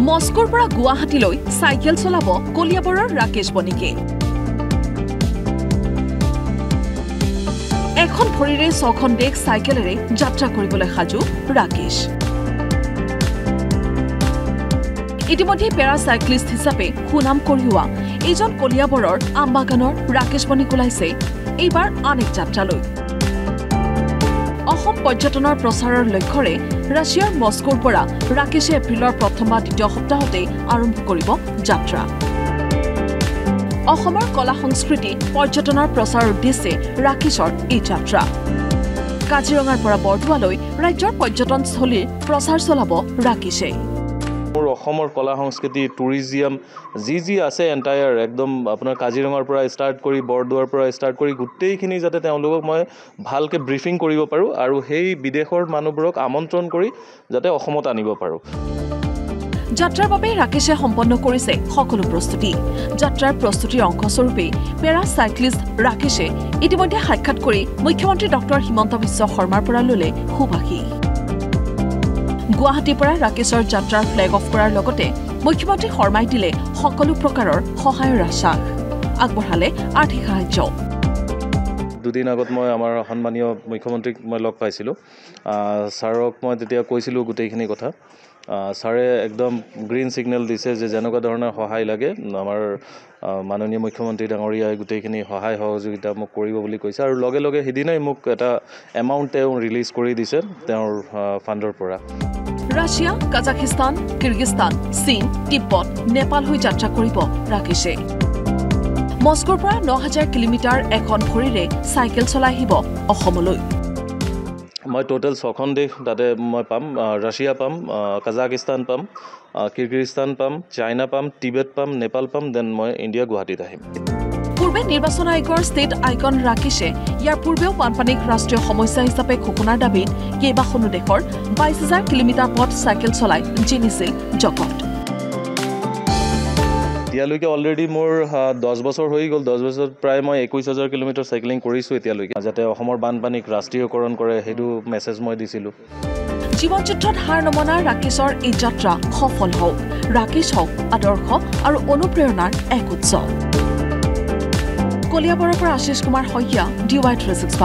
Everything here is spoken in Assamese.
মস্কোৰ পৰা গুৱাহাটীলৈ সাইকেল চলাব কলিয়াবৰৰ ৰাকেশ বণিকে। এখন ভৰিৰে 6খন দেশ সাইকেলেৰে যাত্ৰা কৰিবলৈ সাজু ৰাকেশ। ইতিমধ্যে পেৰা সাইক্লিষ্ট হিচাপে সুনাম কঢ়িওৱা এইজন কলিয়াবৰৰ আমবাগানৰ ৰাকেশ বণিক ওলাইছে এইবাৰ আন এক যাত্ৰালৈ। অসম পৰ্যটনৰ প্ৰচাৰৰ লক্ষ্যৰে ৰাছিয়াৰ মস্কোৰ পৰা ৰাকেশে এপ্ৰিলৰ প্ৰথম বা দ্বিতীয় সপ্তাহতে আৰম্ভ কৰিব যাত্ৰা। অসমৰ কলা সংস্কৃতি পৰ্যটনৰ প্ৰচাৰৰ উদ্দেশ্যে ৰাকেশৰ এই যাত্ৰা। কাজিৰঙাৰ পৰা বৰদোৱালৈ ৰাজ্যৰ পৰ্যটনস্থলীৰ প্ৰচাৰ চলাব ৰাকেশে। অসমৰ কলা সংস্কৃতি টুৰিজিয়াম যি আছে এণ্টায়াৰ একদম আপোনাৰ কাজিৰঙাৰ পৰা ষ্টাৰ্ট কৰি বৰদোৱাৰ পৰা ষ্টাৰ্ট কৰি গোটেইখিনি যাতে তেওঁলোকক মই ভালকৈ ব্ৰিফিং কৰিব পাৰোঁ আৰু সেই বিদেশৰ মানুহবোৰক আমন্ত্ৰণ কৰি যাতে অসমত আনিব পাৰোঁ। যাত্ৰাৰ বাবে ৰাকেশে সম্পন্ন কৰিছে সকলো প্ৰস্তুতি। যাত্ৰাৰ প্ৰস্তুতিৰ অংশস্বৰূপে পেৰা সাইক্লিষ্ট ৰাকেশে ইতিমধ্যে সাক্ষাৎ কৰি মুখ্যমন্ত্ৰী ডক্টৰ হিমন্ত বিশ্ব শৰ্মাৰ পৰা ল'লে সুভাষী। গুৱাহাটীৰ পৰা ৰাকেশৰ যাত্ৰাৰ ফ্লেগ অফ কৰাৰ লগতে মুখ্যমন্ত্ৰী শৰ্মাই দিলে সকলো প্ৰকাৰৰ সহায়ৰ আশ্বাস, আগবঢ়ালে আৰ্থিক সাহায্য। দুদিন আগত মই আমাৰ সন্মানীয় মুখ্যমন্ত্ৰীক মই লগ পাইছিলোঁ। ছাৰক মই তেতিয়া কৈছিলোঁ গোটেইখিনি কথা। ছাৰে একদম গ্ৰীণ ছিগনেল দিছে যে যেনেকুৱা ধৰণৰ সহায় লাগে আমাৰ মাননীয় মুখ্যমন্ত্ৰী ডাঙৰীয়াই গোটেইখিনি সহায় সহযোগিতা মোক কৰিব বুলি কৈছে আৰু লগে লগে সিদিনাই মোক এটা এমাউণ্ট তেওঁ ৰিলিজ কৰি দিছে তেওঁৰ ফাণ্ডৰ পৰা। ৰাছিয়া, কাজাখিস্তান, কিৰ্গিস্তান, চীন, তিব্বত, নেপাল হৈ যাত্ৰা কৰিব ৰাকেশে। মস্কোৰ পৰা ৯,০০০ কিলোমিটাৰ এখন ভৰিৰে চাইকেল চলাই আহিব অসমলৈ। মই টোটেল 6খন দেশ তাতে মই পাম। ৰাছিয়া পাম, কাজাখিস্তান পাম, কিৰ্গিস্তান পাম, চাইনা পাম, টিবেট পাম, নেপাল পাম, দেন মই ইণ্ডিয়া গুৱাহাটীত আহিম। পূৰ্বে নিৰ্বাচন আয়োগৰ ষ্টেট আইকন ৰাকেশে ইয়াৰ পূৰ্বেও বানপানীক ৰাষ্ট্ৰীয় সমস্যা হিচাপে ঘোষণাৰ দাবীত কেইবাখনো দেশৰ ২২,০০০ কিলোমিটাৰ পথ চাইকেল চলাই জিনিছিল জগত। এতিয়ালৈকে অলৰেডি মোৰ 10 বছৰ হৈ গ'ল। 10 বছৰত প্ৰায় মই ২১,০০০ কিলোমিটাৰ চাইকেলিং কৰিছোঁ এতিয়ালৈকে। যাতে অসমৰ বানপানীক ৰাষ্ট্ৰীয়কৰণ কৰে সেইটো মেছেজ মই দিছিলোঁ। জীৱন যুদ্ধত হাৰ নমনা ৰাকেশৰ এই যাত্ৰা সফল হওক। ৰাকেশ হওক আদৰ্শ আৰু অনুপ্ৰেৰণাৰ এক উৎস। কলিয়াবৰৰ পৰা আশিষ কুমাৰ শইকীয়া, DY365।